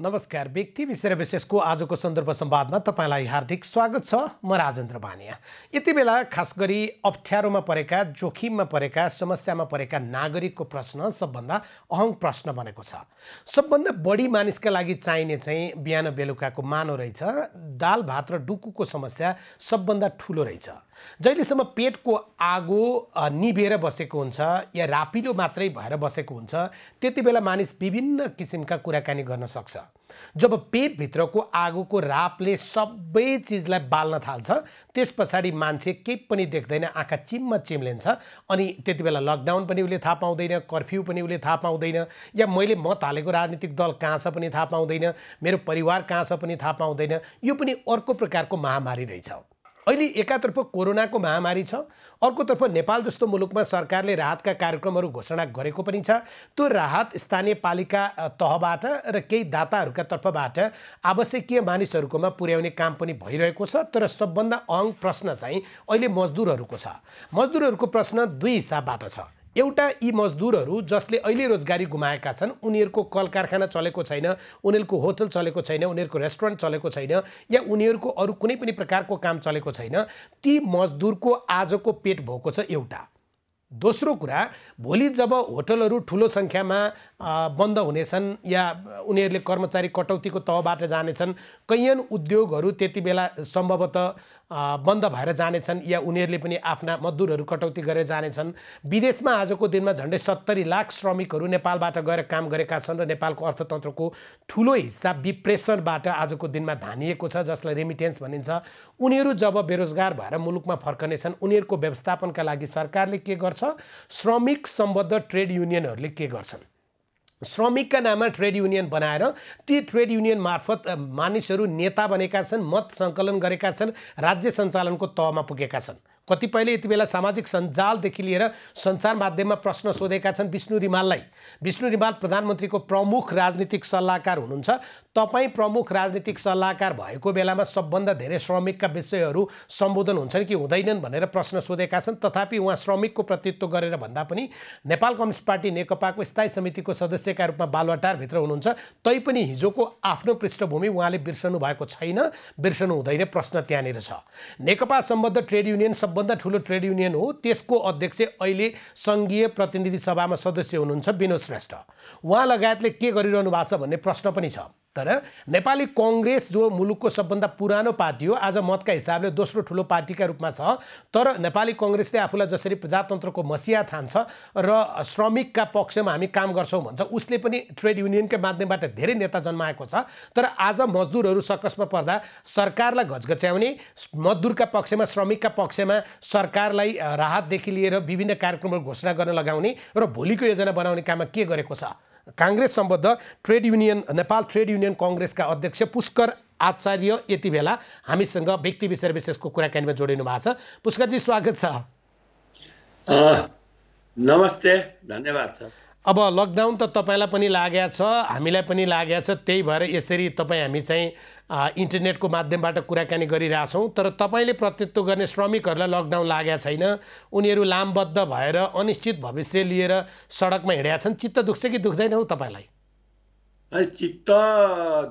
नमस्कार। व्यक्ति विषय र विशेषको आजको सन्दर्भ संवादमा तपाईलाई हार्दिक स्वागत छ। म राजेन्द्र बानिया। यति बेला खास गरी अप्ठ्यारोमा परेका, जोखिममा परेका, समस्यामा परेका नागरिकको प्रश्न सबभन्दा अहम प्रश्न बनेको छ। सबभन्दा बढी मानिसका लागि चाहिने चाहिँ बिहान बेलुकाको मानो रहेछ। दाल भात र डुकुको समस्या सबभन्दा ठुलो रहेछ। जहिलेसम्म पेटको आगो निभेर बसेको हुन्छ या रापिलो मात्रै भएर बसेको हुन्छ, त्यति बेला मानिस विभिन्न किसिमका कुराकानी गर्न सक्छ। जब पेटभित्रको आगोको रापले सबै चिजलाई बाल्न थाल्छ, त्यस पछाडि मान्छे केही पनि देख्दैन, आँखा चिम्म चिम्लिन्छ। अनि त्यति बेला लकडाउन पनि उसले थाहा पाउँदैन, कर्फ्यू पनि उसले थाहा पाउँदैन, या मैले मत हालेको राजनीतिक दल कहाँ छ पनि थाहा पाउँदैन, मेरो परिवार कहाँ छ पनि थाहा पाउँदैन। यो पनि अर्को प्रकारको महामारी रहेछ। अहिले एकातर्फ कोरोनाको महामारी छ, अर्कोतर्फ नेपाल जस्तो मुलुकमा सरकारले राहतका कार्यक्रमहरू घोषणा गरेको पनि छ। त्यो राहत स्थानीय पालिका तहबाट र केही दाताहरूका तर्फबाट आवश्यकीय मानिसहरूकोमा पुर्याउने काम पनि भइरहेको छ। तर सबभन्दा अहम प्रश्न चाहिँ अहिले मजदुरहरूको छ। मजदुरहरूको प्रश्न दुई हिसाबबाट छ। एउटा, यी मजदुरहरू जसले अहिले रोजगारी गुमाएका छन्, उनीहरूको कल कारखाना चलेको छैन, उनीहरूको होटल चलेको छैन, उनीहरूको रेस्टुरेन्ट चलेको छैन, या उनीहरूको अरू कुनै पनि प्रकारको काम चलेको छैन, ती मजदुरको आजको पेट भोको छ एउटा। दोस्रो कुरा, भोलि जब होटलहरू ठुलो सङ्ख्यामा बन्द हुनेछन् या उनीहरूले कर्मचारी कटौतीको तहबाट जानेछन्, कैयन उद्योगहरू त्यति बेला सम्भवतः बन्द भएर जानेछन्, या उनीहरूले पनि आफ्ना मजदुरहरू कटौती गरेर जानेछन्। विदेशमा आजको दिनमा झन्डै 70 लाख श्रमिकहरू नेपालबाट गएर काम गरेका छन् र नेपालको अर्थतन्त्रको ठुलो हिस्सा विप्रेसनबाट आजको दिनमा धानिएको छ, जसलाई रेमिटेन्स भनिन्छ। उनीहरू जब बेरोजगार भएर मुलुकमा फर्कनेछन्, उनीहरूको व्यवस्थापनका लागि सरकारले के गर्छ? श्रमिक सम्बद्ध ट्रेड युनियनहरूले के गर्छन्? श्रमिकका नाममा ट्रेड युनियन बनाएर ती ट्रेड युनियन मार्फत मानिसहरू नेता बनेका छन्, मत सङ्कलन गरेका छन्, राज्य सञ्चालनको तहमा पुगेका छन्। कतिपयले यति बेला सामाजिक सञ्जालदेखि लिएर सञ्चार माध्यममा प्रश्न सोधेका छन् विष्णु रिमाललाई। विष्णु रिमाल प्रधानमन्त्रीको प्रमुख राजनीतिक सल्लाहकार हुनुहुन्छ। तपाईँ प्रमुख राजनीतिक सल्लाहकार भएको बेलामा सबभन्दा धेरै श्रमिकका विषयहरू सम्बोधन हुन्छन् कि हुँदैनन् भनेर प्रश्न सोधेका छन्। तथापि उहाँ श्रमिकको प्रतिनिधित्व गरेर भन्दा पनि नेपाल कम्युनिस्ट पार्टी नेकपाको स्थायी समितिको सदस्यका रूपमा बालुवाटारभित्र हुनुहुन्छ। तैपनि हिजोको आफ्नो पृष्ठभूमि उहाँले बिर्सनु भएको छैन, बिर्सनु हुँदैन। प्रश्न त्यहाँनिर छ। नेकपा सम्बद्ध ट्रेड युनियन सबभन्दा ठुलो ट्रेड युनियन हो। त्यसको अध्यक्ष अहिले सङ्घीय प्रतिनिधि सभामा सदस्य हुनुहुन्छ विनोद श्रेष्ठ। उहाँ लगायतले के गरिरहनु भएको छ भन्ने प्रश्न पनि छ। तर नेपाली कङ्ग्रेस जो मुलुकको सबभन्दा पुरानो पार्टी हो, आज मतका हिसाबले दोस्रो ठुलो पार्टीका रूपमा छ। तर नेपाली कङ्ग्रेसले आफूलाई जसरी प्रजातन्त्रको मसिहा ठान्छ र श्रमिकका पक्षमा हामी काम गर्छौँ भन्छ, उसले पनि ट्रेड युनियनकै माध्यमबाट धेरै नेता जन्माएको छ। तर आज मजदुरहरू सकसमा पर्दा सरकारलाई घचघच्याउने, मजदुरका पक्षमा, श्रमिकका पक्षमा सरकारलाई राहतदेखि लिएर विभिन्न कार्यक्रमहरू घोषणा गर्न लगाउने र भोलिको योजना बनाउने काममा के गरेको छ? काङ्ग्रेस सम्बद्ध trade union, Nepal trade union कङ्ग्रेसका अध्यक्ष पुष्कर आचार्य यति बेला हामीसँग व्यक्ति विषय विशेषको कुराकानीमा जोडिनु भएको छ। पुष्करजी, स्वागत छ। नमस्ते, धन्यवाद छ। अब लकडाउन त तपाईँलाई पनि लागेको छ, हामीलाई पनि लागेको छ। त्यही भएर यसरी हामी चाहिँ इन्टरनेटको माध्यमबाट कुराकानी गरिरहेछौँ। तर तपाईँले प्रतिनिधित्व गर्ने श्रमिकहरूलाई लकडाउन लागेको छैन। उनीहरू लामबद्ध भएर अनिश्चित भविष्य लिएर सडकमा हिँडेका छन्। चित्त दुख्छ कि दुख्दैन हो तपाईँलाई? चित्त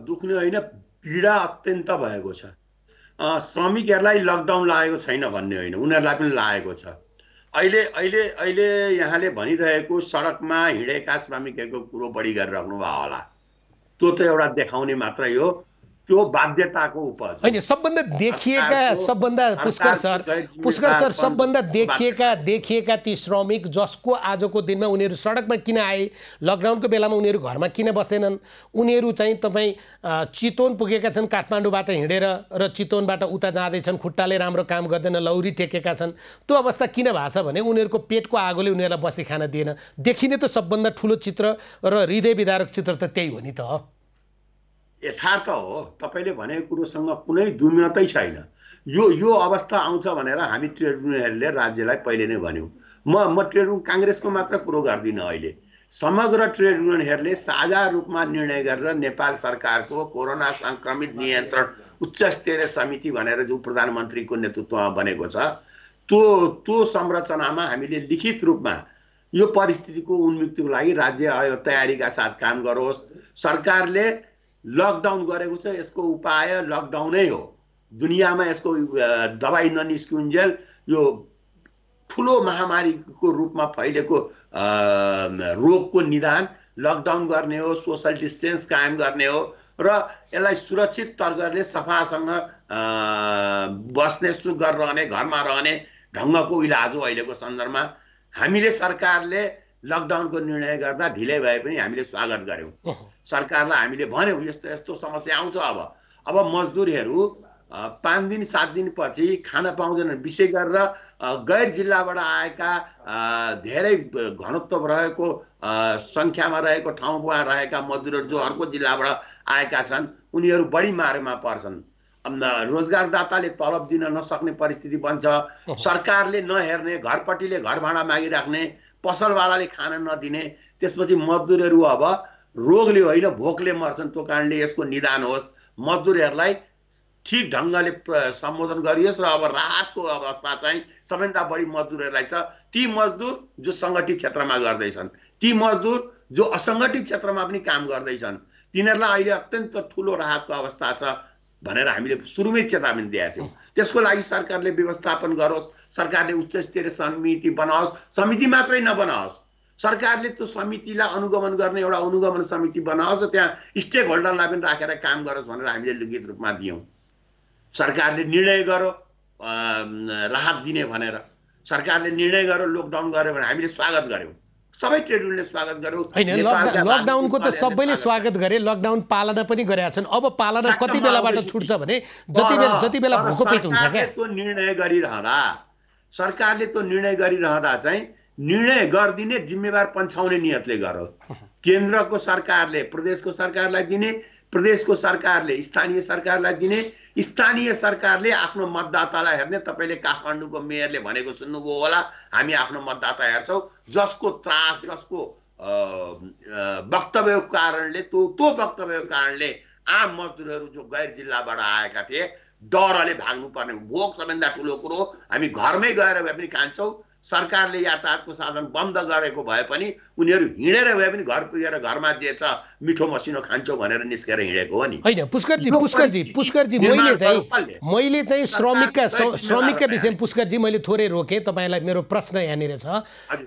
दुख्ने होइन, पीडा अत्यन्त भएको छ। श्रमिकहरूलाई लकडाउन लागेको छैन भन्ने होइन, उनीहरूलाई पनि लागेको छ। अहिले अहिले अहिले यहाँले भनिरहेको सडकमा हिँडेका श्रमिकहरूको कुरो बढी गरिराख्नु भयो होला। त्यो त एउटा देखाउने मात्रै हो, त्यो बाध्यताको उपज होइन। सबभन्दा देखिएका, सबभन्दा पुष्कर सर सबभन्दा देखिएका ती श्रमिक जसको आजको दिनमा उनीहरू सडकमा किन आए, लकडाउनको बेलामा उनीहरू घरमा किन बसेनन्, उनीहरू चाहिँ तपाईँ चितवन पुगेका छन्, काठमाडौँबाट हिँडेर, र चितवनबाट उता जाँदैछन्, खुट्टाले राम्रो काम गर्दैन, लौरी टेकेका छन्। त्यो अवस्था किन भएको छ भने उनीहरूको पेटको आगोले उनीहरूलाई बसी खान दिएन। देखिने त सबभन्दा ठुलो चित्र र हृदय विदारक चित्र त त्यही हो नि त। यथार्थ हो। तपाईँले भनेको कुरोसँग कुनै दुमतै छैन। यो अवस्था आउँछ भनेर हामी ट्रेड युनियनहरूले राज्यलाई पहिले नै भन्यौँ। म ट्रेड युनियन काङ्ग्रेसको मात्र कुरो गर्दिनँ। अहिले समग्र ट्रेड युनियनहरूले साझा रूपमा निर्णय गरेर नेपाल सरकारको कोरोना सङ्क्रमित नियन्त्रण उच्च स्तरीय समिति भनेर जो प्रधानमन्त्रीको नेतृत्वमा बनेको छ, त्यो संरचनामा हामीले लिखित रूपमा यो परिस्थितिको उन्मुक्तिको लागि राज्य तयारीका साथ काम गरोस्। सरकारले लकडाउन गरेको छ। यसको उपाय लकडाउनै हो। दुनियाँमा यसको दबाई ननिस्किउन्जेल यो ठुलो महामारीको रूपमा फैलेको रोगको निदान लकडाउन गर्ने हो, सोशल डिस्टेन्स कायम गर्ने हो र यसलाई सुरक्षित तरिकाले सफासँग बस्ने, सुगर रहने, घरमा रहने ढङ्गको इलाज हो। अहिलेको सन्दर्भमा हामीले सरकारले लकडाउनको निर्णय गर्दा ढिलै भए पनि हामीले स्वागत गर्यौँ। सरकारलाई हामीले भन्यौँ यस्तो यस्तो समस्या आउँछ। अब मजदुरहरू 5 दिन 7 दिनपछि खान पाउँदैनन्। विशेष गरेर गैर जिल्लाबाट आएका धेरै घनत्व रहेको सङ्ख्यामा रहेको ठाउँमा रहेका मजदुरहरू जो अर्को जिल्लाबाट आएका छन् उनीहरू बढी मारमा पर्छन्। रोजगारदाताले तलब दिन नसक्ने परिस्थिति बन्छ। सरकारले नहेर्ने, घरपट्टिले घर भाडा मागिराख्ने, पसलवालाले खान नदिने, त्यसपछि मजदुरहरू अब रोगले होइन भोकले मर्छन्। त्यो कारणले यसको निदान होस्, मजदुरहरूलाई ठिक ढङ्गले सम्बोधन गरियोस् र अब राहतको अवस्था चाहिँ सबैभन्दा बढी मजदुरहरूलाई छ। ती मजदुर जो सङ्गठित क्षेत्रमा गर्दैछन्, ती मजदुर जो असङ्गठित क्षेत्रमा पनि काम गर्दैछन्, तिनीहरूलाई अहिले अत्यन्त ठुलो राहतको अवस्था छ भनेर हामीले सुरुमै चेतावनी दिएका थियौँ। त्यसको लागि सरकारले व्यवस्थापन गरोस्, सरकारले उच्च स्तरीय समिति बनाओस्। समिति मात्रै नबनाओस्, सरकारले त्यो समितिलाई अनुगमन गर्ने एउटा अनुगमन समिति बनाओस् र त्यहाँ स्टेक होल्डरलाई पनि राखेर काम गरोस् भनेर हामीले लिखित रूपमा दियौँ। सरकारले निर्णय गरो राहत दिने भनेर, सरकारले निर्णय गर्यो लकडाउन गर्यो भने हामीले स्वागत गर्यौँ। सबै ट्रेड युनियनले स्वागत गर्यो। लकडाउनको त सबैले स्वागत गरे, लकडाउन पालना पनि गरेका छन्। अब पालना कति बेलाबाट छुट्छ भने जति बेला भोको पेट हुन्छ क्या। त्यो निर्णय गरिरहँदा सरकारले त्यो निर्णय गरिरहँदा चाहिँ निर्णय गरिदिने जिम्मेवार पन्छाउने नियतले गरो। केन्द्रको सरकारले प्रदेशको सरकारलाई दिने, प्रदेशको सरकारले स्थानीय सरकारलाई दिने, स्थानीय सरकारले आफ्नो मतदातालाई हेर्ने। तपाईँले काठमाडौँको मेयरले भनेको सुन्नुभयो होला, हामी आफ्नो मतदाता हेर्छौँ। जसको त्रास, जसको वक्तव्यको कारणले त्यो वक्तव्यको कारणले आम मजदुरहरू जो गैर जिल्लाबाट आएका थिए डरले भाग्नुपर्ने। भोक सबैभन्दा ठुलो कुरो, हामी घरमै गएर भए पनि खान्छौँ। सरकारले यातायातको साधन बन्द गरेको भए पनि उनीहरू हिँडेर भए पनि घर पुगेर घरमा जे छ मिठो मसिनो खान्छौँ भनेर निस्केर हिँडेको हो नि। होइन पुष्करजी मैले चाहिँ श्रमिकका विषयमा पुष्करजी मैले थोरै रोकेँ। तपाईँलाई मेरो प्रश्न यहाँनिर छ।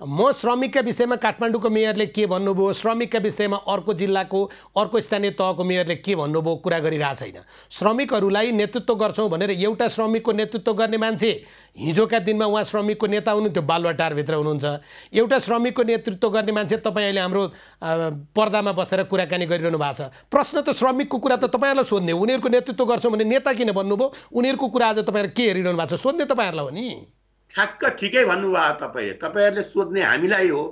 म श्रमिकका विषयमा काठमाडौँको मेयरले के भन्नुभयो, श्रमिकका विषयमा अर्को जिल्लाको अर्को स्थानीय तहको मेयरले के भन्नुभयो कुरा गरिरहेको छैन। श्रमिकहरूलाई नेतृत्व गर्छौँ भनेर एउटा श्रमिकको नेतृत्व गर्ने मान्छे हिजोका दिनमा उहाँ श्रमिकको नेता हुनुहुन्थ्यो, बालुवाटारभित्र हुनुहुन्छ। एउटा श्रमिकको नेतृत्व गर्ने मान्छे तपाईँ अहिले हाम्रो पर्दामा बसेर कुराकानी गरिरहनु भएको छ। प्रश्न त श्रमिकको कुरा त तपाईँहरूलाई सोध्ने, उनीहरूको नेतृत्व गर्छौँ भने नेता किन भन्नुभयो, उनीहरूको कुरा आज तपाईँहरू के हेरिरहनु भएको छ सोध्ने तपाईँहरूलाई हो नि। ठ्याक्क ठिकै भन्नुभयो तपाईँहरूले सोध्ने हामीलाई हो।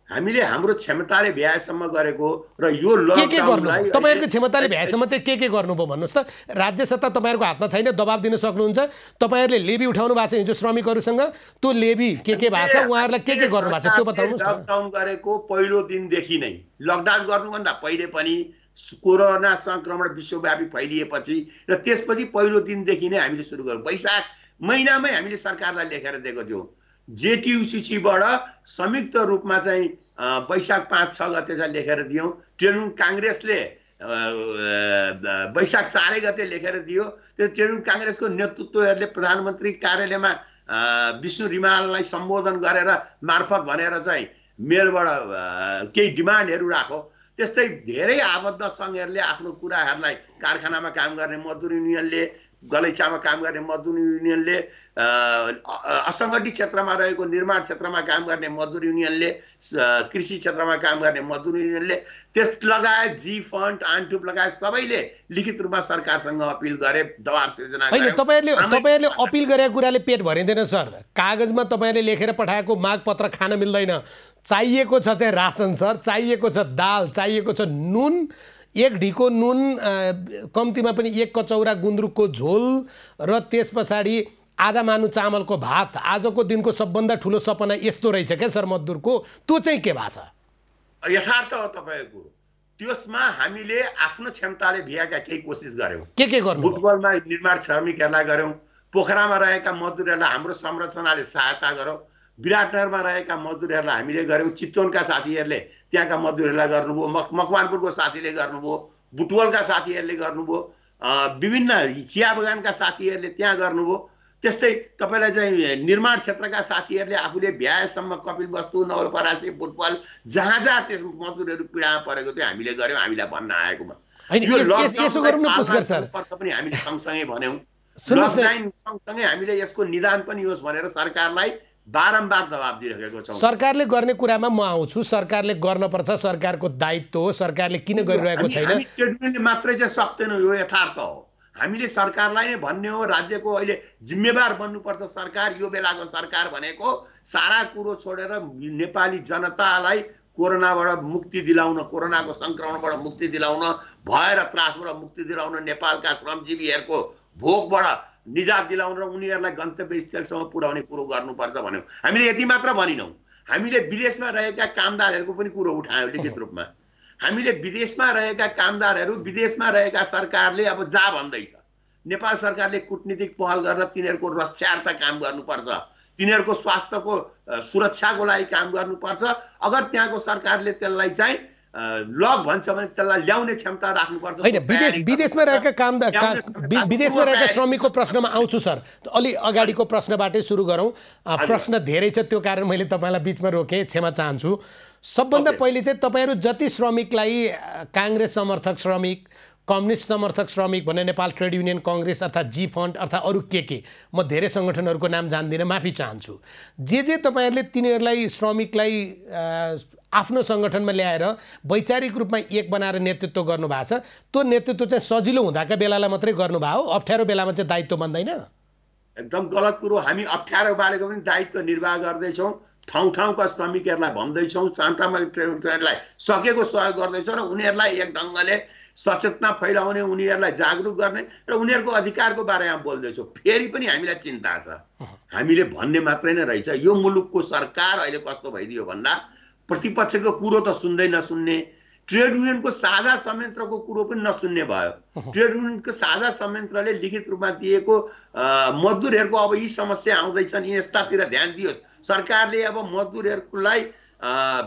हामीले हाम्रो क्षमताले भ्याएसम्म गरेको र यो लकडाउनलाई तपाईँहरूको क्षमताले भ्याएसम्म चाहिँ के गर्नुभयो भन्नुहोस् त। राज्य सत्ता तपाईँहरूको हातमा छैन, दबाब दिन सक्नुहुन्छ। तपाईँहरूले लेबी उठाउनु भएको छ हिजो श्रमिकहरूसँग, त्यो लेबी के भएको छ, उहाँहरूलाई के गर्नु भएको छ त्यो बताउनुहोस् न। लकडाउन गरेको पहिलो दिनदेखि नै, लकडाउन गर्नुभन्दा पहिले पनि कोरोना सङ्क्रमण विश्वव्यापी फैलिएपछि र त्यसपछि पहिलो दिनदेखि नै हामीले सुरु गर्यौँ। वैशाख महिनामै हामीले सरकारलाई लेखेर दिएको थियौँ। जेटियुसीबाट संयुक्त रूपमा चाहिँ वैशाख 5-6 गते चाहिँ लेखेर दियौँ। तृणमूल काङ्ग्रेसले वैशाख 4 गते लेखेर दियो। त्यो तृणमूल काङ्ग्रेसको नेतृत्वहरूले प्रधानमन्त्री कार्यालयमा विष्णु रिमाललाई सम्बोधन गरेर मार्फत भनेर चाहिँ मेलबाट केही डिमान्डहरू राखो। त्यस्तै धेरै आबद्ध सङ्घहरूले आफ्नो कुराहरूलाई, कारखानामा काम गर्ने मजदुर युनियनले, गलैँचामा काम गर्ने मजदुर युनियनले, असङ्गठित क्षेत्रमा रहेको निर्माण क्षेत्रमा काम गर्ने मजदुर युनियनले, कृषि क्षेत्रमा काम गर्ने मजदुर युनियनले, त्यस लगायत जी फन्ड आन्टुप लगायत सबैले लिखित रूपमा सरकारसँग अपिल गरे, दबाब सिर्जना गरे। तपाईँहरूले अपिल गरेको कुराले पेट भरिँदैन सर। कागजमा तपाईँहरूले लेखेर पठाएको मागपत्र खान मिल्दैन। चाहिएको छ चाहिँ रासन सर, चाहिएको छ दाल, चाहिएको छ नुन, 1 ढिको नुन, कम्तीमा पनि 1 कचौरा गुन्द्रुकको झोल र त्यस पछाडि आधा मानु चामलको भात। आजको दिनको सबभन्दा ठुलो सपना यस्तो रहेछ क्या सर मजदुरको, त्यो चाहिँ के भएको छ? यथार्थ हो तपाईँको। त्यसमा हामीले आफ्नो क्षमताले भ्याएका केही कोसिस गऱ्यौँ। के गर्नु? फुटबलमा निर्माण श्रमिकहरूलाई गऱ्यौँ, पोखरामा रहेका मजदुरहरूलाई हाम्रो संरचनाले सहायता गरौँ, विराटनगरमा रहेका मजदुरहरूलाई हामीले गऱ्यौँ, चितवनका साथीहरूले त्यहाँका मजदुरहरूलाई गर्नुभयो, मकवानपुरको साथीले गर्नुभयो, बुटवलका साथीहरूले गर्नुभयो, विभिन्न चिया बगानका साथीहरूले त्यहाँ गर्नुभयो। त्यस्तै तपाईँलाई चाहिँ निर्माण क्षेत्रका साथीहरूले आफूले भ्याएसम्म कपिलवस्तु, नवलपरासी, बुटवल जहाँ जहाँ त्यस मजदुरहरू पीडामा परेको थियो हामीले गऱ्यौँ, हामीलाई भन्न आएकोमा। यो लकडाउन पनि हामीले सँगसँगै भन्यौँ, लकडाउन सँगसँगै हामीले यसको निदान पनि होस् भनेर सरकारलाई बारम्बार दबाब दिइरहेको छौँ। सरकारले गर्ने कुरामा म आउँछु, सरकारले गर्नुपर्छ, सरकारको दायित्व हो, सरकारले किन गरिरहेको छैन? हामी ट्रेड युनियनले मात्रै चाहिँ सक्दैनौँ, यो यथार्थ हो। हामीले सरकारलाई नै भन्ने हो, राज्यको अहिले जिम्मेवार बन्नुपर्छ सरकार। यो बेलाको सरकार भनेको सारा कुरो छोडेर नेपाली जनतालाई कोरोनाबाट मुक्ति दिलाउन, कोरोनाको सङ्क्रमणबाट मुक्ति दिलाउन, भय र त्रासबाट मुक्ति दिलाउन, नेपालका श्रमजीवीहरूको भोगबाट निजात दिलाउन र उनीहरूलाई गन्तव्य स्थलसम्म पुर्याउने कुरो गर्नुपर्छ भन्यौँ। हामीले यति मात्र भनिनौँ, हामीले विदेशमा रहेका कामदारहरूको पनि कुरो उठायौँ लिखित रूपमा। हामीले विदेशमा रहेका कामदारहरू, विदेशमा रहेका सरकारले अब जा भन्दैछ, नेपाल सरकारले कूटनीतिक पहल गरेर तिनीहरूको रक्षार्थ काम गर्नुपर्छ, तिनीहरूको स्वास्थ्यको सुरक्षाको लागि काम गर्नुपर्छ। अगर त्यहाँको सरकारले त्यसलाई चाहिँ लग भन्छ भने त्यसलाई ल्याउने क्षमता राख्नुपर्छ। होइन, विदेशमा रहेका विदेशमा रहेका श्रमिकको प्रश्नमा आउँछु सर। अलि अगाडिको प्रश्नबाटै सुरु गरौँ। प्रश्न धेरै छ, त्यो कारण मैले तपाईँलाई बिचमा रोकेँ, क्षमा चाहन्छु। सबभन्दा पहिले चाहिँ तपाईँहरू जति श्रमिकलाई काङ्ग्रेस समर्थक श्रमिक, कम्युनिस्ट समर्थक श्रमिक भने नेपाल ट्रेड युनियन कङ्ग्रेस अर्थात् जी फन्ड अर्थात् अरू के म धेरै सङ्गठनहरूको नाम जान्दिनँ, माफी चाहन्छु। जे तपाईँहरूले तिनीहरूलाई श्रमिकलाई आफ्नो सङ्गठनमा ल्याएर वैचारिक रूपमा एक बनाएर नेतृत्व गर्नुभएको छ, त्यो नेतृत्व चाहिँ सजिलो हुँदाका बेलालाई मात्रै गर्नुभयो, अप्ठ्यारो बेलामा चाहिँ दायित्व बन्दैन? एकदम गलत कुरो। हामी अप्ठ्यारो बारेको पनि दायित्व निर्वाह गर्दैछौँ, ठाउँ ठाउँका श्रमिकहरूलाई भन्दैछौँ, सानसाना ट्रेनलाई सकेको सहयोग गर्दैछौँ र उनीहरूलाई एक ढङ्गले सचेतना फैलाउने, उनीहरूलाई जागरुक गर्ने र उनीहरूको अधिकारको बारेमा बोल्दैछौँ। फेरि पनि हामीलाई चिन्ता छ, हामीले भन्ने मात्रै नै रहेछ। यो मुलुकको सरकार अहिले कस्तो भइदियो भन्दा प्रतिपक्षको कुरो त सुन्दै नसुन्ने, ट्रेड युनियनको साझा संयन्त्रको कुरो पनि नसुन्ने भयो। ट्रेड युनियनको साझा संयन्त्रले लिखित रूपमा दिएको मजदुरहरूको अब यी समस्या आउँदैछन्, यस्तातिर ध्यान दियोस्, सरकारले अब मजदुरहरूलाई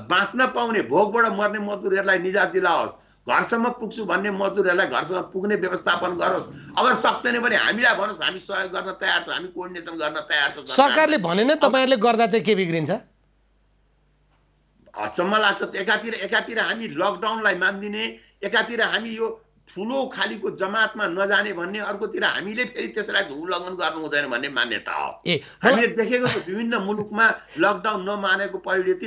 बाँच्न पाउने, भोगबाट मर्ने मजदुरहरूलाई निजात दिलाओस्, घरसम्म पुग्छु भन्ने मजदुरहरूलाई घरसम्म पुग्ने व्यवस्थापन गरोस्। अगर सक्दैन भने हामीलाई भन्नुहोस्, हामी सहयोग गर्न तयार छौँ, हामी कोअर्डिनेसन गर्न तयार छौँ। सरकारले भनेन, तपाईँहरूले गर्दा चाहिँ के बिग्रिन्छ? अचम्म लाग्छ। एकातिर हामी लकडाउनलाई मान्दिने, एकातिर हामी यो ठुलो खालीको जमातमा नजाने भन्ने, अर्कोतिर हामीले फेरि त्यसलाई उल्लङ्घन गर्नु हुँदैन भन्ने मान्यता हो। हामीले देखेको छ विभिन्न मुलुकमा लकडाउन नमानेको परिणति,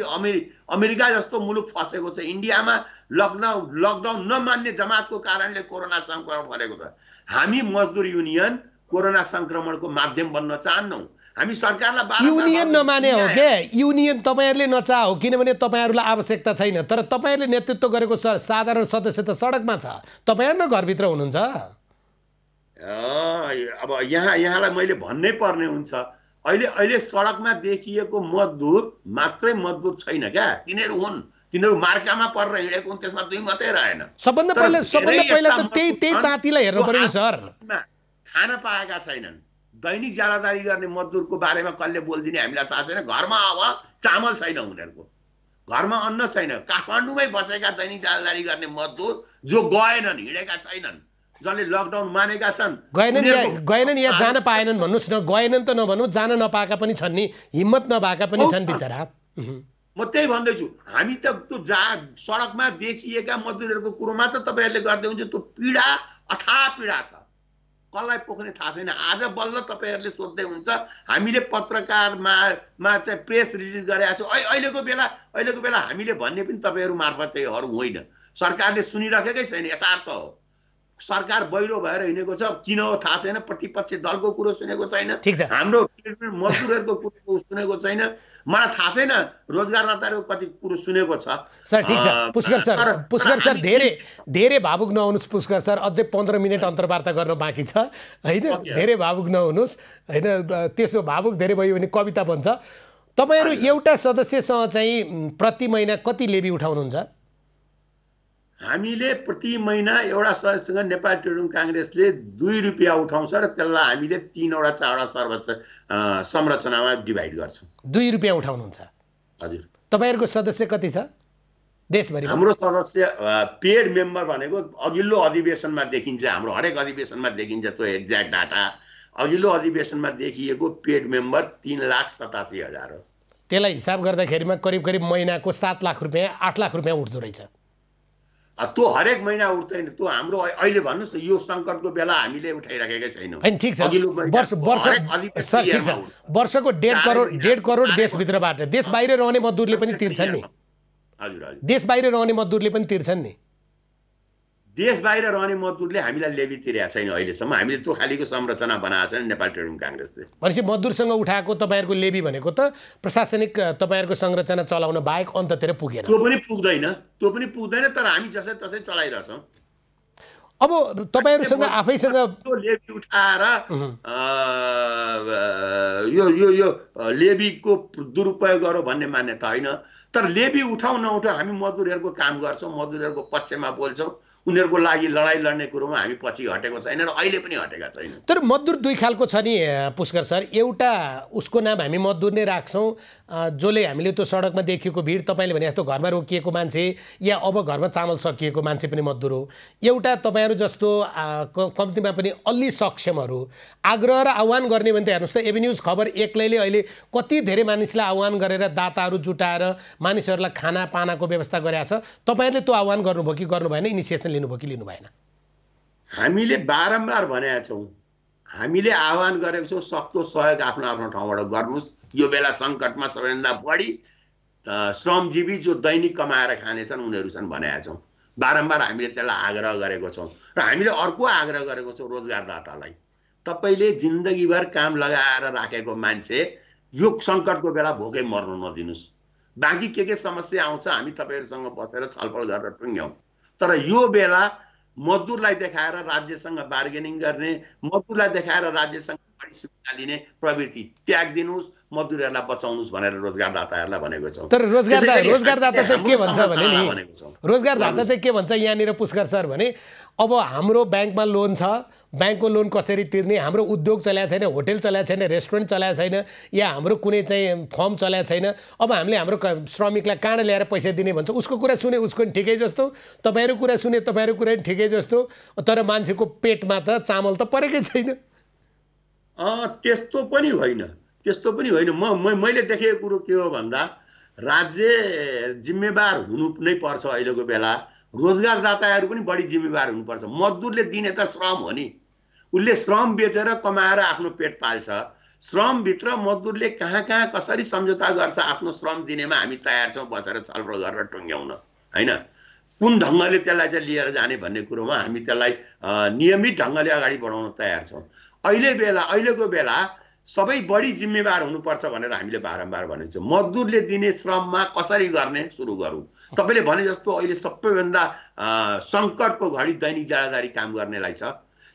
अमेरिका जस्तो मुलुक फसेको छ। इन्डियामा लकडाउन नमान्ने जमातको कारणले कोरोना सङ्क्रमण फलेको छ। हामी मजदुर युनियन कोरोना सङ्क्रमणको माध्यम बन्न चाहन्नौँ। हामी सरकारलाई युनियन नमाने हो के? युनियन तपाईँहरूले नचाहो, किनभने तपाईँहरूलाई आवश्यकता छैन, तर तपाईँहरूले नेतृत्व गरेको साधारण सदस्य त सडकमा छ, तपाईँहरू न घरभित्र हुनुहुन्छ। अब यहाँलाई मैले भन्नै पर्ने हुन्छ, अहिले सडकमा देखिएको मजदुर मात्रै मजदुर छैन क्या, तिनीहरू हुन्, तिनीहरू मार्कामा परेर हिँडेको हुन्, त्यसमा दुई मात्रै रहेन। सबभन्दा पहिला त त्यही तातीलाई हेर्नु पर्यो नि सर। खान पाएका छैनन्, दैनिक जालादारी गर्ने मजदुरको बारेमा कसले बोलिदिने हामीलाई थाहा छैन। घरमा अब चामल छैन उनीहरूको, घरमा अन्न छैन। काठमाडौँमै बसेका दैनिक जालादारी गर्ने मजदुर जो गएनन्, हिँडेका छैनन्, जसले लकडाउन मानेका छन्, गएनन् या जान पाएनन् भन्नुहोस् न, गएनन् त नभनौँ, जान नपाएका पनि छन् नि, हिम्मत नभएका पनि छन् बिचरा। म त्यही भन्दैछु, हामी त त्यो सडकमा देखिएका मजदुरहरूको कुरो मात्र तपाईँहरूले गर्दै हुन्छ। त्यो पीडा अथाह पीडा छ, कसलाई पोख्ने थाहा छैन। आज बल्ल तपाईँहरूले सोध्दै हुन्छ, हामीले पत्रकारमा चाहिँ प्रेस रिलिज गरेका छौँ। अहिलेको बेला हामीले भन्ने पनि तपाईँहरू मार्फत चाहिँ होइन, सरकारले सुनिराखेकै छैन। यथार्थ हो, सरकार बहिरो भएर हिँडेको छ, किन हो थाहा छैन। प्रतिपक्ष दलको कुरो सुनेको छैन, हाम्रो मजदुरहरूको कुरो सुनेको छैन, मलाई थाहा छैन रोजगारदाताको कति कुरो सुनेको छ। सर ठिक छ पुष्कर सर धेरै भावुक नहुनुहोस् पुष्कर सर, अझै 15 मिनट अन्तर्वार्ता गर्न बाँकी छ होइन, धेरै भावुक नहुनुहोस् होइन, त्यसो भावुक धेरै भयो भने कविता बन्छ। तपाईँहरू एउटा सदस्यसँग चाहिँ प्रति महिना कति लेबी उठाउनुहुन्छ? हामीले प्रति महिना एउटा सदस्यसँग नेपाली ट्रेड युनियन काङ्ग्रेसले 2 रुपियाँ उठाउँछ र त्यसलाई हामीले 3वटा 4वटा संरचनामा डिभाइड गर्छौँ। 2 रुपियाँ उठाउनुहुन्छ? हजुर। तपाईहरुको सदस्य कति छ देशभरिमा? हाम्रो सदस्य पेड मेम्बर भनेको अघिल्लो अधिवेशनमा देखिन्छ, हाम्रो हरेक अधिवेशनमा देखिन्छ त्यो एक्ज्याक्ट डाटा। अघिल्लो अधिवेशनमा देखिएको पेड मेम्बर 3,87,000 हो। त्यसलाई हिसाब गर्दाखेरिमा करिब महिनाको 7 लाख रुपियाँ 8 लाख रुपियाँ उठ्दो रहेछ। त्यो हरेक महिना उठ्दैन, त्यो हाम्रो अहिले भन्नुस् न यो संकटको बेला हामीले उठाइराखेकै छैनौँ। हैन ठीक छ, वर्षको 1.5 करोड देशभित्रबाट, देश बाहिर रहने मजदुरले पनि तिर्छन् नि। हजुर, देश बाहिर रहने मजदुरले पनि तिर्छन् नि। देश बाहिर रहने मजदुरले हामीलाई लेबी तिरेको छैन अहिलेसम्म। हामीले त्यो खालीको संरचना बनाएको छैन नेपाली ट्रेड युनियन काङ्ग्रेसले। भनेपछि मजदुरसँग उठाएको तपाईहरुको लेबी भनेको त प्रशासनिक तपाईहरुको संरचना चलाउन बाहेक अन्ततिर पुगेन। त्यो पनि पुग्दैन, तर हामी जसै तसै चलाइरहेछौँ। अब तपाईहरुसँग आफैसँग त्यो लेबी उठाएर यो लेबीको दुरुपयोग गरौँ भन्ने मान्यता होइन। तर लेबी उठाउँ नउठाउँ हामी मजदुरहरूको काम गर्छौँ, मजदुरहरूको पक्षमा बोल्छौँ, उनीहरूको लागि लडाइँ लड्ने कुरोमा हामी पछि हटेको छैन र अहिले पनि हटेका छैन। तर मजदुर दुई खालको छ नि पुष्कर सर। एउटा उसको नाम हामी मजदुर नै राख्छौँ, जसले हामीले त्यो सडकमा देखिएको भिड तपाईँले भने जस्तो घरमा रोकिएको मान्छे या अब घरमा चामल सकिएको मान्छे पनि मजदुर हो। एउटा तपाईँहरू जस्तो कम्तीमा पनि अलि सक्षमहरू आग्रह र आह्वान गर्ने भने त हेर्नुहोस् त, एभिन्यूज खबर एक्लैले अहिले कति धेरै मानिसलाई आह्वान गरेर दाताहरू जुटाएर मानिसहरूलाई खाना पानाको व्यवस्था गरेछ। तपाईँहरूले त्यो आह्वान गर्नुभयो कि गर्नु भएन? इनिसिएसन लिनुभयो कि लिनु भएन? हामीले बारम्बार भनेका छौँ, हामीले आह्वान गरेको छौँ सक्दो सहयोग आफ्नो आफ्नो ठाउँबाट गर्नुहोस्। यो बेला सङ्कटमा सबैभन्दा बढी श्रमजीवी जो दैनिक कमाएर खानेछन् उनीहरू छन् भनेका छौँ। बारम्बार हामीले त्यसलाई आग्रह गरेको छौँ र हामीले अर्को आग्रह गरेको छौँ रोजगारदातालाई, तपाईँले जिन्दगीभर काम लगाएर राखेको मान्छे यो सङ्कटको बेला भोकै मर्नु नदिनुहोस्। बाँकी के समस्या आउँछ हामी तपाईँहरूसँग बसेर छलफल गरेर टुङ्ग्यौँ। तर यो बेला मजदुरलाई देखाएर राज्यसँग बार्गेनिङ गर्ने, मजदुरलाई देखाएर राज्यसँग बढी सुविधा लिने प्रवृत्ति त्याग दिनुहोस्, मजदुरहरूलाई बचाउनुहोस् भनेर रोजगारदाताहरूलाई भनेको छौँ। तर रोजगारदाता चाहिँ के भन्छ भने नि, रोजगारदाता चाहिँ के भन्छ यहाँनिर पुष्कर सर भने, अब हाम्रो ब्याङ्कमा लोन छ, ब्याङ्कको लोन कसरी तिर्ने, हाम्रो उद्योग चलाएको छैन, होटेल चलाएको छैन, रेस्टुरेन्ट चलाएको छैन, या हाम्रो कुनै चाहिँ फर्म चलाएको छैन, अब हामीले हाम्रो श्रमिकलाई कहाँ ल्याएर पैसा दिने भन्छ। उसको कुरा सुने उसको पनि ठिकै जस्तो, तपाईँहरू कुरा सुने तपाईँहरू कुरा पनि ठिकै जस्तो, तर मान्छेको पेटमा त चामल त परेकै छैन। त्यस्तो पनि होइन। मैले देखेको कुरो के हो भन्दा राज्य जिम्मेवार हुनु नै पर्छ। अहिलेको बेला रोजगारदाताहरू पनि बढी जिम्मेवार हुनुपर्छ। मजदुरले दिने त श्रम हो नि, उसले श्रम बेचेर कमाएर आफ्नो पेट पाल्छ। श्रमभित्र मजदुरले कहाँ कसरी सम्झौता गर्छ आफ्नो श्रम दिनेमा हामी तयार छौँ बसेर छलफल गरेर टुङ्ग्याउन, होइन कुन ढङ्गले त्यसलाई चाहिँ लिएर जाने भन्ने कुरोमा हामी त्यसलाई नियमित ढङ्गले अगाडि बढाउन तयार छौँ। अहिलेको बेला सबै बढी जिम्मेवार हुनुपर्छ भनेर हामीले बारम्बार भनेको छौँ। मजदुरले दिने श्रममा कसरी गर्ने सुरु गरौँ। तपाईँले भने जस्तो अहिले सबैभन्दा सङ्कटको घडी दैनिक ज्यादादारी काम गर्नेलाई छ।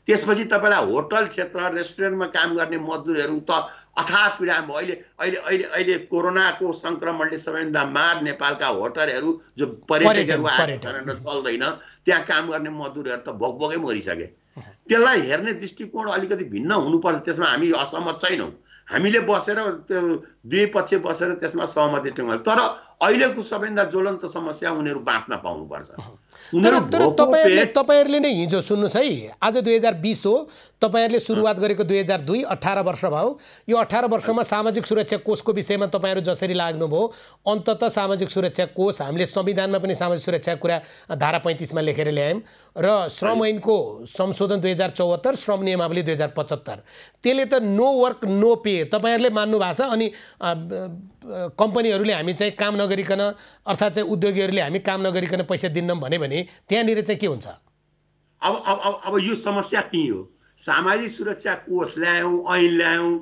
त्यसपछि तपाईँलाई होटल क्षेत्र रेस्टुरेन्टमा काम गर्ने मजदुरहरू त अथाह पीडामा अहिले कोरोनाको सङ्क्रमणले सबैभन्दा मार नेपालका होटलहरू जो पर्यटकहरू आएर चल्दैन, त्यहाँ काम गर्ने मजदुरहरू त भोकभोकै मरिसके। त्यसलाई हेर्ने दृष्टिकोण अलिकति भिन्न हुनुपर्छ। त्यसमा हामी असहमत छैनौँ। हामीले बसेर त्यो दुई पक्ष बसेर त्यसमा सहमति टुङ्ग्याउँ। तर अहिलेको सबैभन्दा ज्वलन्त समस्या उनीहरू बाँच्न पाउनुपर्छ। तपाईँहरूले नै हिजो सुन्नुहोस् है, आज 2020 हो, तपाईँहरूले सुरुवात गरेको 2002, 18 वर्ष भयो। यो 18 वर्षमा सामाजिक सुरक्षा कोषको विषयमा तपाईँहरू जसरी लाग्नुभयो, अन्ततः सामाजिक सुरक्षा कोष हामीले संविधानमा पनि सामाजिक सुरक्षा कुरा धारा 35 मा लेखेर ल्यायौँ र श्रम ऐनको संशोधन 2074, श्रम नियमावली 2075, त्यसले त नो वर्क नो पे तपाईँहरूले मान्नु भएको छ। अनि कम्पनीहरूले हामी चाहिँ काम नगरिकन अर्थात् चाहिँ उद्योगीहरूले हामी काम नगरिकन पैसा दिन्नौँ भने त्यहाँनिर चाहिँ के हुन्छ? अब यो समस्या त्यही हो। सामाजिक सुरक्षा कोष ल्यायौँ, ऐन ल्यायौँ,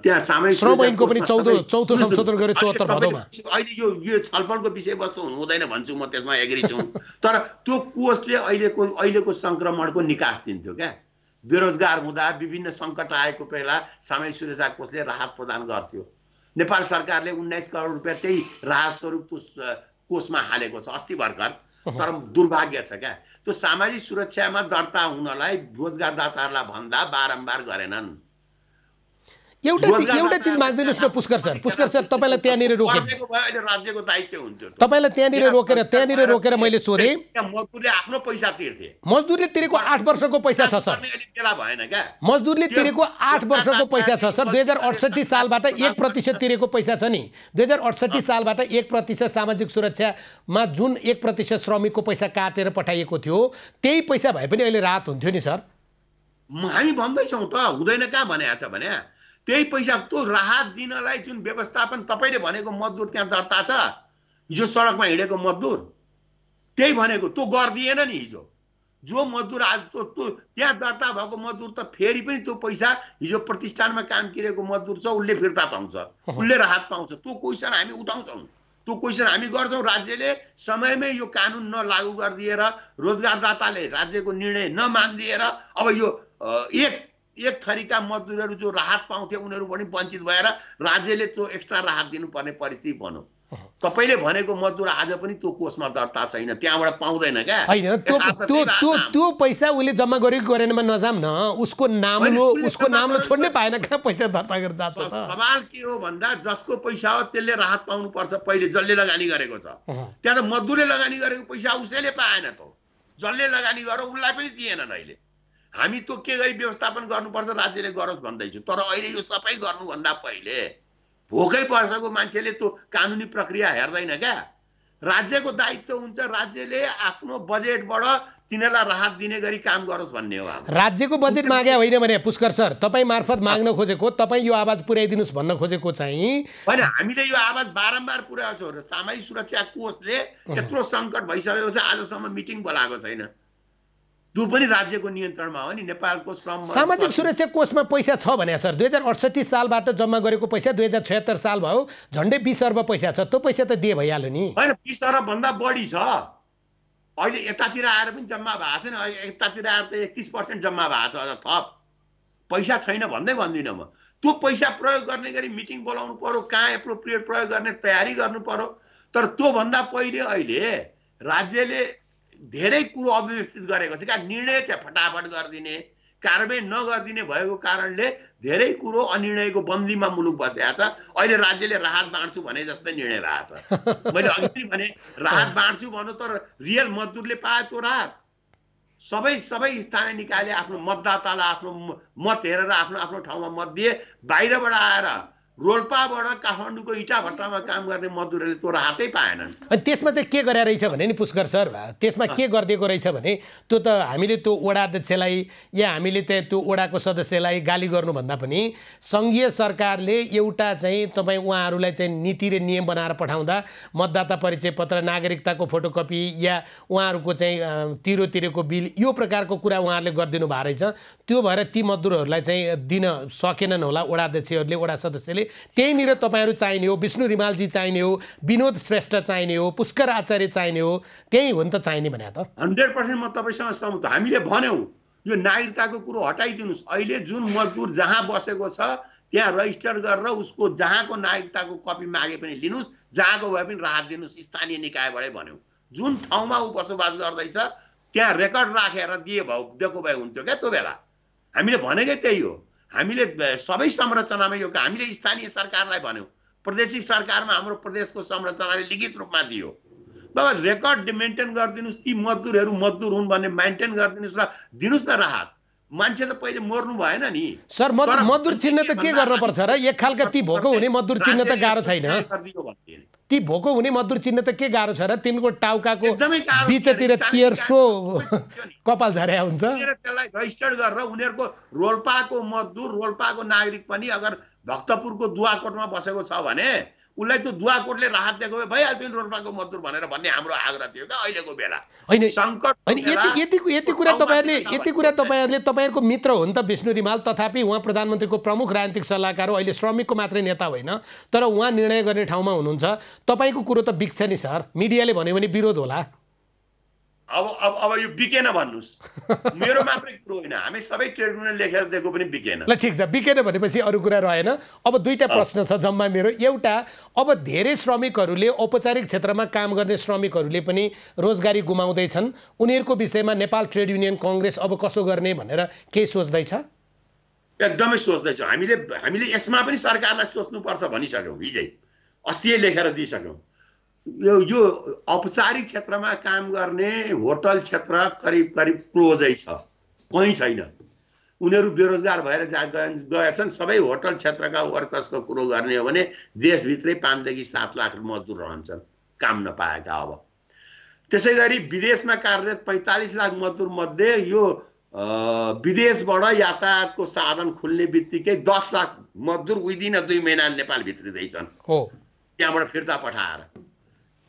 त्यहाँ सामाजिक श्रम ऐनको पनि चौथो संशोधन गरेर 74 भदौमा। अहिले यो छलफलको विषयवस्तु हुनु हुँदैन भन्छु म, त्यसमा एग्री छु। तर त्यो कोषले अहिलेको सङ्क्रमणको निकास दिन्थ्यो क्या। बेरोजगार हुँदा विभिन्न सङ्कट आएको बेला सामाजिक सुरक्षा कोषले राहत प्रदान गर्थ्यो। नेपाल सरकारले 19 करोड रुपियाँ त्यही राहत स्वरूप कोषमा हालेको छ अस्ति भर्खर। तर दुर्भाग्य छ क्या, त्यो सामाजिक सुरक्षामा दर्ता हुनलाई रोजगारदाताहरूलाई भन्दा बारम्बार गरेनन्। एउटा चीज माग्दिनुस् न पुष्कर सर, तपाईलाई त्यहाँनिर रोके, राज्यको दायित्व हुन्थ्यो, तपाईलाई त्यहाँनिर रोकेर मैले सोधे, मजदुरले आफ्नो पैसा तिर्थे, मजदुरले तिरेको 8 वर्षको पैसा छ सर, भएन क्या, मजदुरले तिरेको 8 वर्षको पैसा छ सर। 2068 सालबाट 1% तिरेको पैसा छ नि, 2068 सालबाट 1% सामाजिक सुरक्षामा जुन 1% श्रमिकको पैसा काटेर पठाइएको थियो, त्यही पैसा भए पनि अहिले राहत हुन्थ्यो नि सर। हामी भन्दैछौँ त, हुँदैन कहाँ भनेको छ भने त्यही पैसा त्यो राहत दिनलाई जुन व्यवस्थापन तपाईँले भनेको मजदुर त्यहाँ दर्ता छ, हिजो सडकमा हिँडेको मजदुर त्यही भनेको त्यो गरिदिएन नि। हिजो जो मजदुर आज त्यो त्यहाँ दर्ता भएको मजदुर त फेरि पनि त्यो पैसा हिजो प्रतिष्ठानमा काम किरेको मजदुर छ, उसले फिर्ता पाउँछ, उसले राहत पाउँछ। त्यो क्वेसन हामी उठाउँछौँ, त्यो क्वेसन हामी गर्छौँ। राज्यले समयमै यो कानुन नलागू गरिदिएर, रोजगारदाताले राज्यको निर्णय नमानिदिएर अब यो एक थरीका मजदुरहरू जो राहत पाउँथे उनीहरू पनि वञ्चित भएर राज्यले त्यो एक्स्ट्रा राहत दिनुपर्ने परिस्थिति बन्यो। तपाईले भनेको मजदुर आज पनि त्यो कोषमा दर्ता छैन, त्यहाँबाट पाउँदैन क्या। हैन, त्यो पैसा उसले जम्मा गरेनमा नजाम न, उसको नामलो छोड्नै पाएन कहाँ पैसा दर्ता गरेर जान्छ त। सवाल के हो भन्दा जसको पैसा हो त्यसले राहत पाउनुपर्छ। पहिले जसले लगानी गरेको छ त्यहाँ त मजदुरले लगानी गरेको पैसा उसैले पाएन, त जसले लगानी गर्यो उसलाई पनि दिएनन्। अहिले हामी त्यो के गरी व्यवस्थापन गर्नुपर्छ राज्यले गरोस् भन्दैछु, तर अहिले यो सबै गर्नुभन्दा पहिले भोकै पर्छको मान्छेले त्यो कानुनी प्रक्रिया हेर्दैन क्या। राज्यको दायित्व हुन्छ राज्यले आफ्नो बजेटबाट तिनीहरूलाई राहत दिने गरी काम गरोस् भन्ने हो। राज्यको बजेट मागे होइन भने पुष्कर सर तपाईँ मार्फत माग्न खोजेको, तपाईँ यो आवाज पुर्याइदिनुहोस् भन्न खोजेको चाहिँ होइन। हामीले यो आवाज बारम्बार पुर्याउँछौँ र सामाजिक सुरक्षा कोषले यत्रो सङ्कट भइसकेको छ, आजसम्म मिटिङ बोलाएको छैन। त्यो पनि राज्यको नियन्त्रणमा हो नि। नेपालको श्रम सामाजिक सुरक्षा कोषमा पैसा छ भने सर 2068 सालबाट जम्मा गरेको पैसा 2076 साल भयो, झन्डै 20 अर्ब पैसा छ। त्यो पैसा त दिए भइहाल्यो नि। होइन, 20 अर्ब भन्दा बढी छ। अहिले यतातिर आएर पनि जम्मा भएको छैन, यतातिर आएर त 31% जम्मा भएको छ। अझ थप पैसा छैन भन्दिनँ म। त्यो पैसा प्रयोग गर्ने गरी मिटिङ बोलाउनु पर्यो, कहाँ एप्रोप्रिएट प्रयोग गर्ने तयारी गर्नु पर्यो। तर त्योभन्दा पहिले अहिले राज्यले धेरै कुरो अव्यवस्थित गरेको छ क्या। निर्णय चाहिँ फटाफट गरिदिने, कारबाही नगरिदिने भएको कारणले धेरै कुरो अनिर्णयको बन्दीमा मुलुक बसेको छ। अहिले राज्यले राहत बाँड्छु भने जस्तै निर्णय भएको छ। मैले अघि पनि भने राहत बाँड्छु भन्नु, तर रियल मजदुरले पाए त्यो राहत। सबै स्थानीय निकायले आफ्नो मतदातालाई आफ्नो मत हेरेर आफ्नो आफ्नो ठाउँमा मत दिए। बाहिरबाट आएर रोल्पाबाट काठमाडौँको इटा भट्टामा काम गर्ने मजदुरहरूले त्यो राहतै पाएनन्। अनि त्यसमा चाहिँ के गरे रहेछ भने नि पुष्कर सर, त्यसमा के गरिदिएको रहेछ भने त्यो त हामीले त्यो वडा अध्यक्षलाई या हामीले त्यो वडाको सदस्यलाई गाली गर्नुभन्दा पनि सङ्घीय सरकारले एउटा चाहिँ तपाईँ उहाँहरूलाई चाहिँ नीति र नियम बनाएर पठाउँदा मतदाता परिचय पत्र, नागरिकताको फोटोकपी या उहाँहरूको चाहिँ तिरेको बिल, यो प्रकारको कुरा उहाँहरूले गरिदिनु भएको रहेछ। त्यो भएर ती मजदुरहरूलाई चाहिँ दिन सकेनन् होला वडा अध्यक्षहरूले, वडा सदस्यले। त्यहीँनिर तपाईँहरू चाहिने हो, विष्णु रिमालजी चाहिने हो, विनोद श्रेष्ठ चाहिने हो, पुष्कर आचार्य चाहिने हो, त्यही हो नि त चाहिने भने त 100% म तपाईँसँग सहमत। हामीले भन्यौँ यो नागरिकताको कुरो हटाइदिनुहोस्। अहिले जुन मजदुर जहाँ बसेको छ त्यहाँ रजिस्टर गरेर उसको जहाँको नागरिकताको कपी मागे पनि लिनुहोस्, जहाँको भए पनि राहत दिनुहोस्। स्थानीय निकायबाटै भन्यौँ जुन ठाउँमा ऊ बसोबास गर्दैछ त्यहाँ रेकर्ड राखेर दिएको भए हुन्थ्यो क्या। त्यो बेला हामीले भनेकै त्यही हो। हामीले सबै संरचनामा यो हामीले स्थानीय सरकारलाई भन्यौँ, प्रादेशिक सरकारमा हाम्रो प्रदेशको संरचनाले लिखित रूपमा दियो, बाबा रेकर्ड मेन्टेन गरिदिनुहोस्, ती मजदुरहरू मजदुर हुन् भन्ने मेन्टेन गरिदिनुहोस् र दिनुहोस् न राहत। मान्छे त पहिले मर्नु भएन नि सर। मजदुर चिन्ह त के गर्नुपर्छ र? एक खालका ती भोको हुने मजदुर चिन्ह त गाह्रो छैन। ती भोको हुने मजदुर चिन्ह त के गाह्रो छ र? तिनको टाउकाको बिचतिर तेर्सो कपाल झर्या हुन्छ। त्यसलाई रजिस्टर गरेर उनीहरूको रोल्पाको मजदुर, रोल्पाको नागरिक पनि अगर भक्तपुरको दुवाकोटमा बसेको छ भने उसलाई त्यो दुवाकोटले राहत दिएको भए भइहाल्थ्यो नि रोल्पाको मजदुर भनेर भन्ने हाम्रो आग्रह थियो क्या अहिलेको बेला। यति कुरा तपाईँहरूले तपाईँहरूको मित्र हो नि त विष्णु रिमाल, तथापि उहाँ प्रधानमन्त्रीको प्रमुख राजनीतिक सल्लाहकार हो, अहिले श्रमिकको मात्रै नेता होइन, तर उहाँ निर्णय गर्ने ठाउँमा हुनुहुन्छ। तपाईँको कुरो त बिग्छ नि सर, मिडियाले भन्यो भने विरोध होला। अब यो बिकेन भन्नुस्। मेरो मात्रै कुरो होइन, हामी सबै ट्रेड युनियन लेखेर दिएको पनि बिकेन। ल ठिक छ, बिकेन भनेपछि अरू कुरा रहेन। अब दुईटा प्रश्न छ जम्मा मेरो। एउटा, अब धेरै श्रमिकहरूले औपचारिक क्षेत्रमा काम गर्ने श्रमिकहरूले पनि रोजगारी गुमाउँदैछन्, उनीहरूको विषयमा नेपाल ट्रेड युनियन कङ्ग्रेस अब कसो गर्ने भनेर केही सोच्दैछ? एकदमै सोच्दैछौँ। हामीले यसमा पनि सरकारलाई सोच्नुपर्छ भनिसक्यौँ, हिजै अस्ति लेखेर दिइसक्यौँ। यो औपचारिक क्षेत्रमा काम गर्ने होटल क्षेत्र करिब क्लोजै छ, कहीँ छैन। उनीहरू बेरोजगार भएर गएछन्। सबै होटल क्षेत्रका वर्कर्सको कुरो गर्ने हो भने देशभित्रै 5 देखि 7 लाख मजदुर रहन्छन् काम नपाएका। अब त्यसै गरी विदेशमा कार्यरत 45 लाख मजदुर मध्ये यो विदेशबाट यातायातको साधन खुल्ने बित्तिकै 10 लाख मजदुर विदिन 2 महिना नेपाल भित्रिँदैछन्, त्यहाँबाट फिर्ता पठाएर।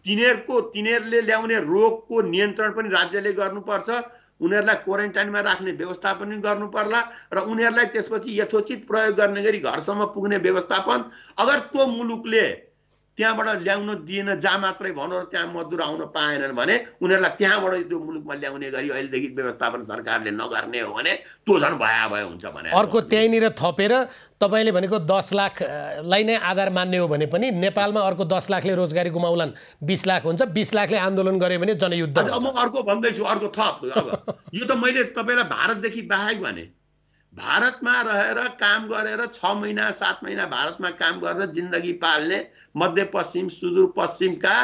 तिनीहरूले ल्याउने रोगको नियन्त्रण पनि राज्यले गर्नुपर्छ, उनीहरूलाई क्वारेन्टाइनमा राख्ने व्यवस्था पनि गर्नु पर्ला र उनीहरूलाई त्यसपछि यथोचित प्रयोग गर्ने गरी घरसम्म पुग्ने व्यवस्थापन। अगर त्यो मुलुकले त्यहाँबाट ल्याउन दिएन, जहाँ मात्रै भनौँ र त्यहाँ मजदुर आउन पाएनन् भने उनीहरूलाई त्यहाँबाट त्यो मुलुकमा ल्याउने गरी अहिलेदेखि व्यवस्थापन सरकारले नगर्ने हो भने त्यो झन् भयावह हुन्छ भने। अर्को त्यहीँनिर थपेर तपाईँले भनेको 10 लाखलाई नै आधार मान्ने हो भने पनि नेपालमा अर्को 10 लाखले रोजगारी गुमाउलान्, 20 लाख हुन्छ। 20 लाखले आन्दोलन गरे भने जनयुद्ध हुन्छ। म अर्को भन्दैछु, अर्को थप। अब यो त मैले तपाईँलाई भारतदेखि बाहेक भने, भारतमा रहेर काम गरेर 6 महिना 7 महिना भारतमा काम गरेर जिन्दगी पाल्ने मध्यपश्चिम सुदूरपश्चिमका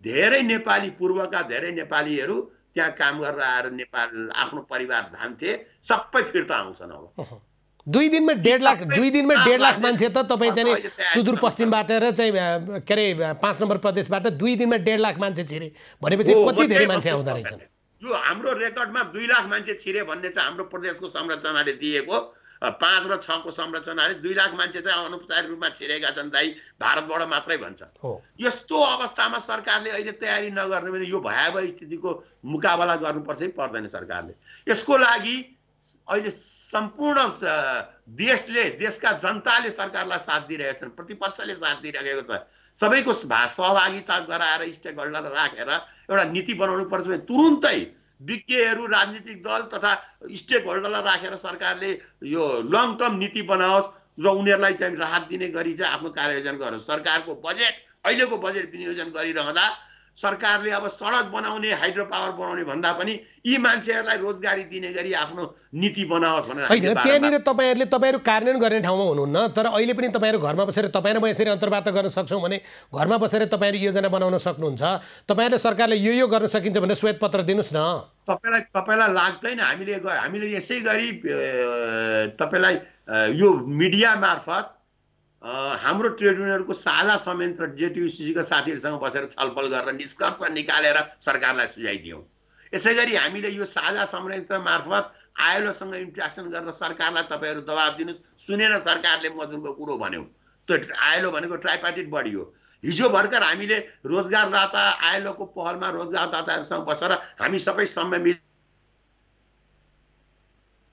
धेरै नेपाली, पूर्वका धेरै नेपालीहरू त्यहाँ काम गरेर आएर नेपाल आफ्नो परिवार धान्थे, सबै फिर्ता आउँछन्। अब 2 दिनमा 1.5 लाख 2 दिनमा 1.5 लाख मान्छे त तपाईँ चाहिँ सुदूरपश्चिमबाट र चाहिँ के अरे 5 नम्बर प्रदेशबाट 2 दिनमा 1.5 लाख मान्छे छिरे भनेपछि कति धेरै मान्छे आउँदा रहेछन्? यो हाम्रो रेकर्डमा 2 लाख मान्छे छिरे भन्ने चाहिँ हाम्रो प्रदेशको संरचनाले दिएको, 5 र 6 को संरचनाले 2 लाख मान्छे चाहिँ अनौपचारिक रूपमा छिरेका छन् दाइ, भारतबाट मात्रै भन्छ। यस्तो अवस्थामा सरकारले अहिले तयारी नगर्ने भने यो भयावह स्थितिको मुकाबला गर्नुपर्छ कि पर्दैन सरकारले? यसको लागि अहिले सम्पूर्ण देशका जनताले सरकारलाई साथ दिइरहेका छन्, प्रतिपक्षले साथ दिइरहेको छ। सबैको सहभागिता गराएर स्टेक होल्डरलाई राखेर एउटा नीति बनाउनु पर्छ भने तुरुन्तै विज्ञहरू, राजनीतिक दल तथा स्टेक होल्डरलाई राखेर सरकारले यो लङ टर्म नीति बनाओस् र उनीहरूलाई चाहिँ राहत दिने गरी चाहिँ आफ्नो कार्ययोजना गरोस्। सरकारको बजेट, अहिलेको बजेट विनियोजन गरिरहँदा सरकारले अब सडक बनाउने, हाइड्रो पावर बनाउने भन्दा पनि यी मान्छेहरूलाई रोजगारी दिने गरी आफ्नो नीति बनाओस् भनेर। त्यहाँनिर तपाईँहरू कार्यान्वयन गर्ने ठाउँमा हुनुहुन्न, तर अहिले पनि तपाईँहरू घरमा बसेर तपाईँ र म यसरी अन्तर्वार्ता गर्न सक्छौँ भने घरमा बसेर तपाईँहरू योजना बनाउन सक्नुहुन्छ। तपाईँहरूले सरकारले यो गर्न सकिन्छ भने श्वेतपत्र दिनुहोस् न। तपाईँलाई लाग्दैन? हामीले यसै गरी तपाईँलाई यो मिडिया मार्फत हाम्रो ट्रेड युनियनको साझा संयन्त्र जेटियुसीका साथीहरूसँग बसेर छलफल गरेर निष्कर्ष निकालेर सरकारलाई सुझाइदियौँ। यसै गरी हामीले यो साझा संयन्त्र मार्फत आइएलओसँग इन्ट्र्याक्सन गरेर सरकारलाई तपाईँहरू दबाब दिनुहोस्। सुनेन सरकारले मजदुरको कुरो भन्यो, त्यो आइएलओ भनेको ट्राइपार्टिट बडी हो। हिजो भर्खर हामीले रोजगारदाता आइएलओको पहलमा रोजगारदाताहरूसँग बसेर हामी सबै संयमित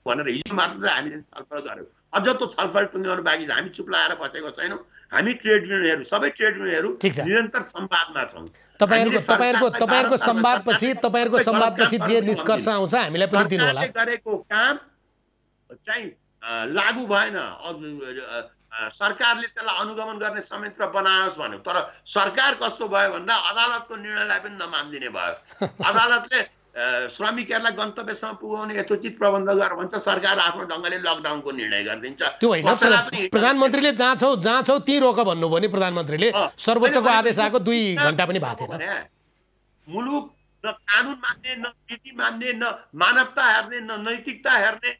भनेर हिजो मात्र हामीले छलफल गऱ्यौँ। अझ त्यो छलफल टुङ्ग्याउनु बाँकी छ। हामी चुप लागेर बसेको छैनौँ। हामी ट्रेड युनियनहरू, सबै ट्रेड युनियनहरू निरन्तर संवादमा छौँ। तपाईहरुको संवादपछि जे निष्कर्ष आउँछ हामीलाई पनि दिनु होला। गरेको काम चाहिँ लागू भएन, सरकारले त्यसलाई अनुगमन गर्ने संयन्त्र बनाओस् भन्यो। तर सरकार कस्तो भयो भन्दा अदालतको निर्णयलाई पनि नमान्दिने भयो। अदालतले श्रमिकहरूलाई गन्तव्यसम्म पुगाउने यथोचित प्रबन्ध गर भन्छ, सरकार आफ्नो ढङ्गले लकडाउनको निर्णय गरिदिन्छ। त्यो होइन, प्रधानमन्त्रीले जहाँ छौ त्यही रोक भन्नुभयो नि प्रधानमन्त्रीले। सर्वोच्चको आदेश आएको 2 घण्टा पनि भएको थिएन। मुलुक न कानुन मान्ने, न नीति मान्ने, न मानवता हेर्ने, न नैतिकता हेर्ने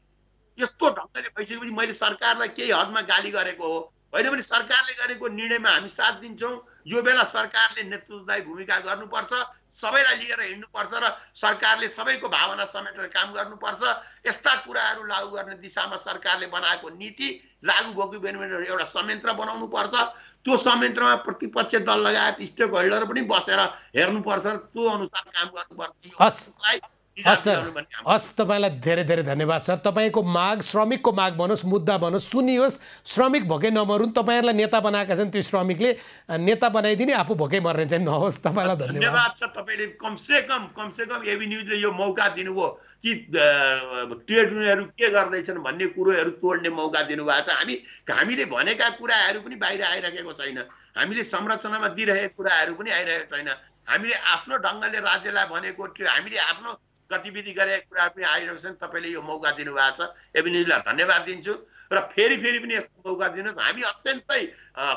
यस्तो ढङ्गले भइसकेपछि मैले सरकारलाई केही हदमा गाली गरेको हो होइन भने सरकारले गरेको निर्णयमा हामी साथ दिन्छौँ। यो बेला सरकारले नेतृत्वदायी भूमिका गर्नुपर्छ, सबैलाई लिएर हिँड्नुपर्छ र सरकारले सबैको भावना समेटेर काम गर्नुपर्छ। यस्ता कुराहरू लागू गर्ने दिशामा सरकारले बनाएको नीति लागू भएको बेला एउटा संयन्त्र बनाउनु पर्छ। त्यो संयन्त्रमा प्रतिपक्ष दल लगायत स्टेक होल्डर पनि बसेर हेर्नुपर्छ, त्यो अनुसार काम गर्नुपर्छ। निजाम सर, दिलाउनु भन्ने हाम्रो हस्, तपाईँलाई धेरै धेरै धन्यवाद सर। तपाईँको माग, श्रमिकको माग भनोस्, मुद्दा भनोस्, सुनियोस्, श्रमिक भोकै नमरुन्। तपाईँहरूलाई नेता बनाएका छन्, त्यो श्रमिकले नेता बनाइदिने, आफू भोकै मर्ने चाहिँ नहोस्। तपाईँलाई धन्यवाद। धन्यवाद छ। तपाईँले कमसेकम एबी न्युजले यो मौका दिनुभयो कि ट्रेड युनियनहरू के गर्दैछन् भन्ने कुरोहरू तोड्ने मौका दिनुभएको छ। हामीले भनेका कुराहरू पनि बाहिर आइरहेको छैन, हामीले संरचनामा दिइरहेको कुराहरू पनि आइरहेको छैन, हामीले आफ्नो ढङ्गले राज्यलाई भनेको हामीले आफ्नो गतिविधि गरेका कुराहरू पनि आइरहेको छन्। तपाईँले यो मौका दिनुभएको छ, एबी न्युजलाई धन्यवाद दिन्छु। र फेरि पनि यस्तो मौका दिनुहोस्। हामी अत्यन्तै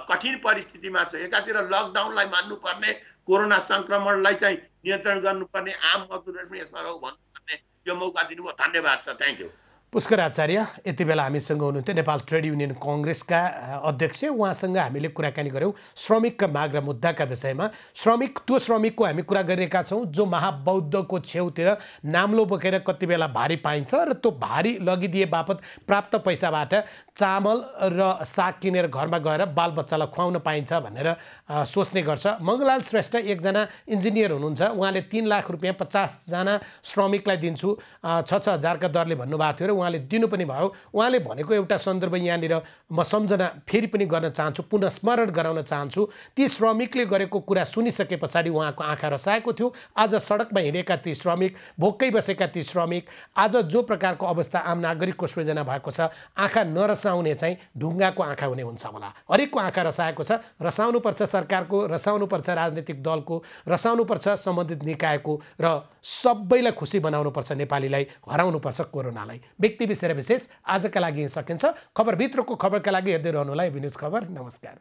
कठिन परिस्थितिमा छौँ। एकातिर लकडाउनलाई मान्नुपर्ने, कोरोना सङ्क्रमणलाई चाहिँ नियन्त्रण गर्नुपर्ने, आम मजदुरहरू पनि यसमा रह्यो भन्नुपर्ने यो मौका दिनुभयो। धन्यवाद छ। Thank you. पुष्कर आचार्य यति बेला हामीसँग हुनुहुन्थ्यो, नेपाल ट्रेड युनियन कङ्ग्रेसका अध्यक्ष। उहाँसँग हामीले कुराकानी गऱ्यौँ श्रमिकका माग र मुद्दाका विषयमा। त्यो श्रमिकको हामी कुरा गरिरहेका छौँ जो महाबौद्धको छेउतिर नाम्लो बोकेर कति बेला भारी पाइन्छ र त्यो भारी लगिदिए बापत प्राप्त पैसाबाट चामल र साग किनेर घरमा गएर बालबच्चालाई खुवाउन पाइन्छ भनेर सोच्ने गर्छ। मङ्गलाल श्रेष्ठ एकजना इन्जिनियर हुनुहुन्छ। उहाँले 3 लाख रुपियाँ 50 जना श्रमिकलाई दिन्छु 6,000 का दरले भन्नुभएको थियो र उहाँले दिनु पनि भयो। उहाँले भनेको एउटा सन्दर्भ यहाँनिर म सम्झना फेरि पनि गर्न चाहन्छु, पुनः स्मरण गराउन चाहन्छु। ती श्रमिकले गरेको कुरा सुनिसके पछाडि उहाँको आँखा रसाएको थियो। आज सडकमा हिँडेका ती श्रमिक, भोकै बसेका ती श्रमिक, आज जो प्रकारको अवस्था आम नागरिकको सृजना भएको छ, आँखा नरसाउने चाहिँ ढुङ्गाको आँखा हुने हुन्छ होला। हरेकको आँखा रसाएको छ। रसाउनुपर्छ सरकारको, रसाउनुपर्छ राजनीतिक दलको, रसाउनुपर्छ सम्बन्धित निकायको, र सबैलाई खुसी बनाउनुपर्छ, नेपालीलाई हराउनुपर्छ कोरोनालाई। व्यक्ति विषय र विशेष आजका लागि सकिन्छ। खबरभित्रको खबरका लागि हेर्दै रहनुहोला एबी न्युज खबर। नमस्कार।